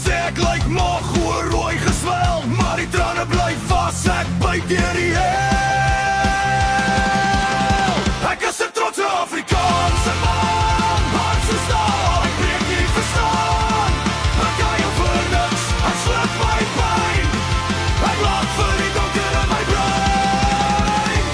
sê ek lyk mag oor rooi geswel, maar die trane bly vas, ek byt deur die hel. Ek is 'n trotse Afrikaanse man, hart so staal, ek breek nie verstaan. Ek huil vir niks, ek sluk my pyn, ek laat vir die donker in my brein.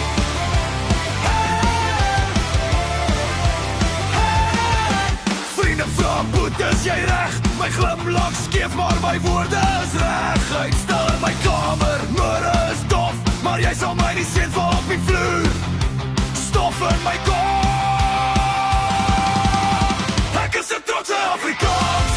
Vriende vra, Boet, is jy reg? My glimlach skeef, maar my woorde is reg. Uitstel in my kamer, môre is dof, maar jy sal my nie sien val op die vloer. Stof in my kop. Ek is 'n trotse Afrikaans.